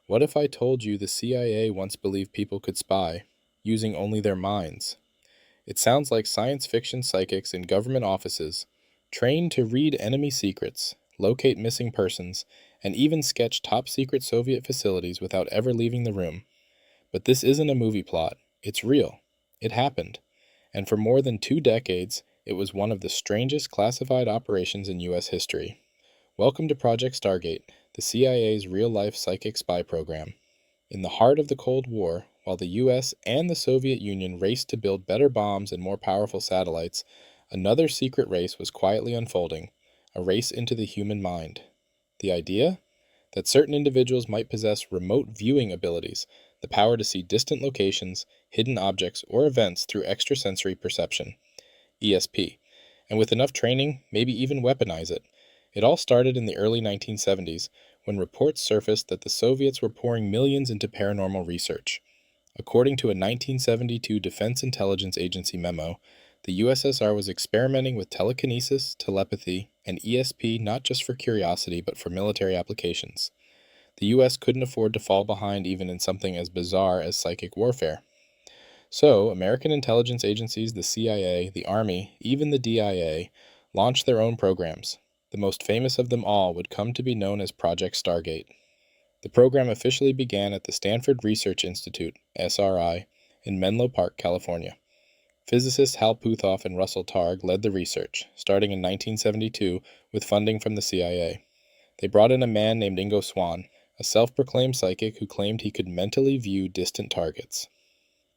What if I told you the CIA once believed people could spy, using only their minds? It sounds like science fiction psychics in government offices, trained to read enemy secrets, locate missing persons, and even sketch top-secret Soviet facilities without ever leaving the room. But this isn't a movie plot. It's real. It happened. And for more than 2 decades, it was one of the strangest classified operations in U.S. history. Welcome to Project Stargate, the CIA's real-life psychic spy program. In the heart of the Cold War, while the US and the Soviet Union raced to build better bombs and more powerful satellites, another secret race was quietly unfolding, a race into the human mind. The idea? That certain individuals might possess remote viewing abilities, the power to see distant locations, hidden objects, or events through extrasensory perception, ESP, and with enough training, maybe even weaponize it. It all started in the early 1970s, when reports surfaced that the Soviets were pouring millions into paranormal research. According to a 1972 Defense Intelligence Agency memo, the USSR was experimenting with telekinesis, telepathy, and ESP not just for curiosity but for military applications. The US couldn't afford to fall behind even in something as bizarre as psychic warfare. So, American intelligence agencies, the CIA, the Army, even the DIA, launched their own programs. The most famous of them all would come to be known as Project Stargate. The program officially began at the Stanford Research Institute, SRI, in Menlo Park, California. Physicists Hal Puthoff and Russell Targ led the research, starting in 1972 with funding from the CIA. They brought in a man named Ingo Swann, a self-proclaimed psychic who claimed he could mentally view distant targets.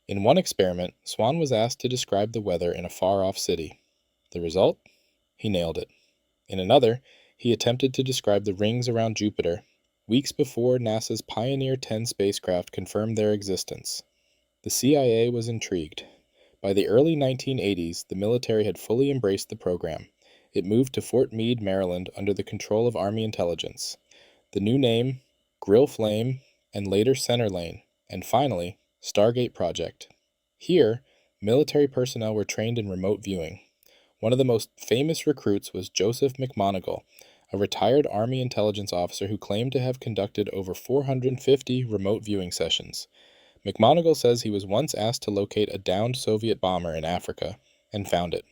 In one experiment, Swann was asked to describe the weather in a far-off city. The result? He nailed it. In another, he attempted to describe the rings around Jupiter, weeks before NASA's Pioneer 10 spacecraft confirmed their existence. The CIA was intrigued. By the early 1980s, the military had fully embraced the program. It moved to Fort Meade, Maryland, under the control of Army intelligence. The new name, Grill Flame, and later Center Lane, and finally, Stargate Project. Here, military personnel were trained in remote viewing. One of the most famous recruits was Joseph McMoneagle, a retired Army intelligence officer who claimed to have conducted over 450 remote viewing sessions. McMoneagle says he was once asked to locate a downed Soviet bomber in Africa, and found it.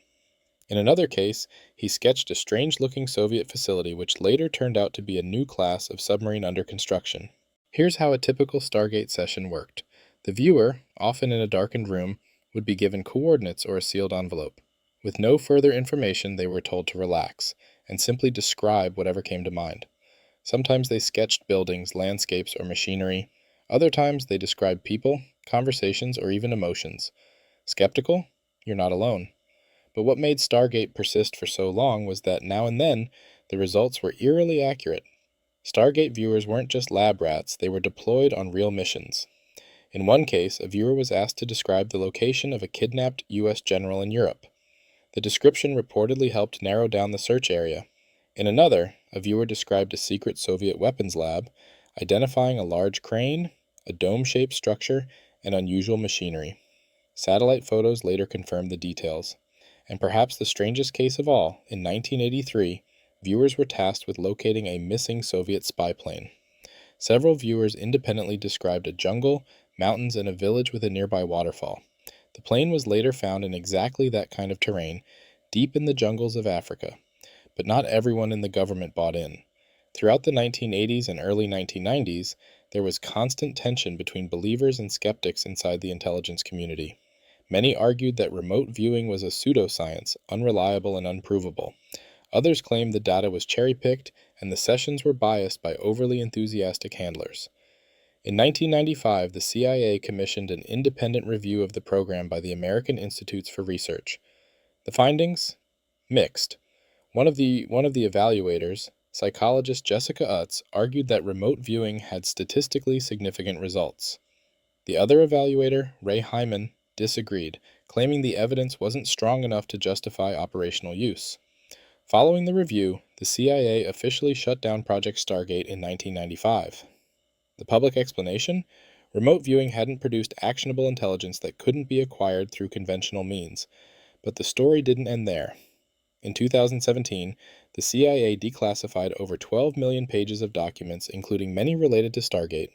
In another case, he sketched a strange-looking Soviet facility which later turned out to be a new class of submarine under construction. Here's how a typical Stargate session worked. The viewer, often in a darkened room, would be given coordinates or a sealed envelope. With no further information, they were told to relax, and simply describe whatever came to mind. Sometimes they sketched buildings, landscapes, or machinery. Other times they described people, conversations, or even emotions. Skeptical? You're not alone. But what made Stargate persist for so long was that now and then, the results were eerily accurate. Stargate viewers weren't just lab rats, they were deployed on real missions. In one case, a viewer was asked to describe the location of a kidnapped U.S. general in Europe. The description reportedly helped narrow down the search area. In another, a viewer described a secret Soviet weapons lab, identifying a large crane, a dome-shaped structure, and unusual machinery. Satellite photos later confirmed the details. And perhaps the strangest case of all, in 1983, viewers were tasked with locating a missing Soviet spy plane. Several viewers independently described a jungle, mountains, and a village with a nearby waterfall. The plane was later found in exactly that kind of terrain, deep in the jungles of Africa. But not everyone in the government bought in. Throughout the 1980s and early 1990s, there was constant tension between believers and skeptics inside the intelligence community. Many argued that remote viewing was a pseudoscience, unreliable and unprovable. Others claimed the data was cherry-picked and the sessions were biased by overly enthusiastic handlers. In 1995, the CIA commissioned an independent review of the program by the American Institutes for Research. The findings? Mixed. One of the evaluators, psychologist Jessica Utz, argued that remote viewing had statistically significant results. The other evaluator, Ray Hyman, disagreed, claiming the evidence wasn't strong enough to justify operational use. Following the review, the CIA officially shut down Project Stargate in 1995. The public explanation? Remote viewing hadn't produced actionable intelligence that couldn't be acquired through conventional means. But the story didn't end there. In 2017, the CIA declassified over 12 million pages of documents, including many related to Stargate.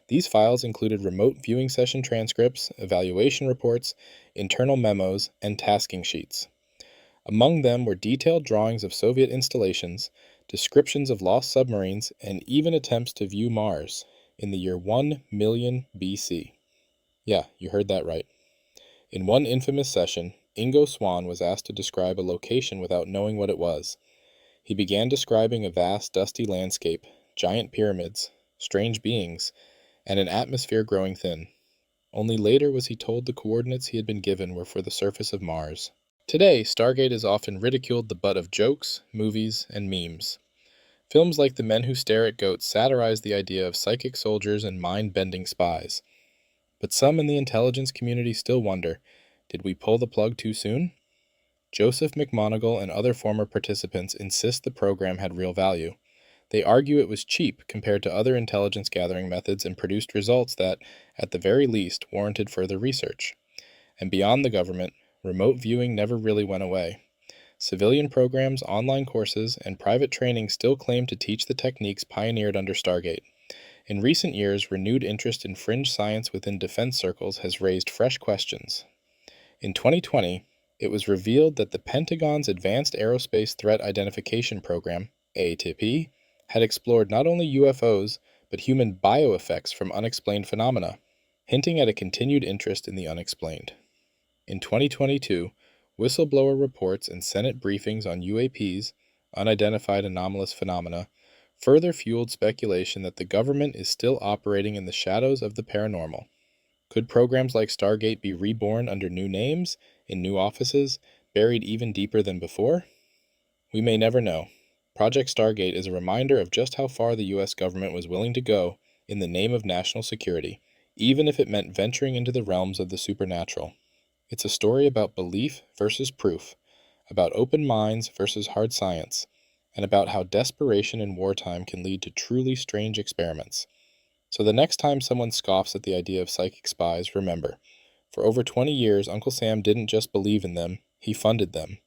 These files included remote viewing session transcripts, evaluation reports, internal memos, and tasking sheets. Among them were detailed drawings of Soviet installations, descriptions of lost submarines, and even attempts to view Mars in the year 1 million BC. Yeah, you heard that right. In one infamous session, Ingo Swann was asked to describe a location without knowing what it was. He began describing a vast, dusty landscape, giant pyramids, strange beings, and an atmosphere growing thin. Only later was he told the coordinates he had been given were for the surface of Mars. Today, Stargate is often ridiculed the butt of jokes, movies, and memes. Films like The Men Who Stare at Goats satirize the idea of psychic soldiers and mind-bending spies. But some in the intelligence community still wonder, did we pull the plug too soon? Joseph McMoneagle and other former participants insist the program had real value. They argue it was cheap compared to other intelligence gathering methods and produced results that, at the very least, warranted further research. And beyond the government, remote viewing never really went away. Civilian programs, online courses, and private training still claim to teach the techniques pioneered under Stargate. In recent years, renewed interest in fringe science within defense circles has raised fresh questions. In 2020, it was revealed that the Pentagon's Advanced Aerospace Threat Identification Program, AATP, had explored not only UFOs, but human bioeffects from unexplained phenomena, hinting at a continued interest in the unexplained. In 2022, whistleblower reports and Senate briefings on UAPs, unidentified anomalous phenomena, further fueled speculation that the government is still operating in the shadows of the paranormal. Could programs like Stargate be reborn under new names, in new offices, buried even deeper than before? We may never know. Project Stargate is a reminder of just how far the U.S. government was willing to go in the name of national security, even if it meant venturing into the realms of the supernatural. It's a story about belief versus proof, about open minds versus hard science, and about how desperation in wartime can lead to truly strange experiments. So the next time someone scoffs at the idea of psychic spies, remember, for over 20 years, Uncle Sam didn't just believe in them, he funded them.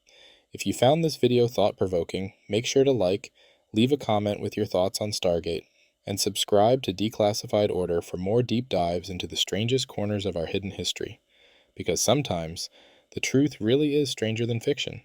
If you found this video thought-provoking, make sure to like, leave a comment with your thoughts on Stargate, and subscribe to Declassified Order for more deep dives into the strangest corners of our hidden history. Because sometimes, the truth really is stranger than fiction.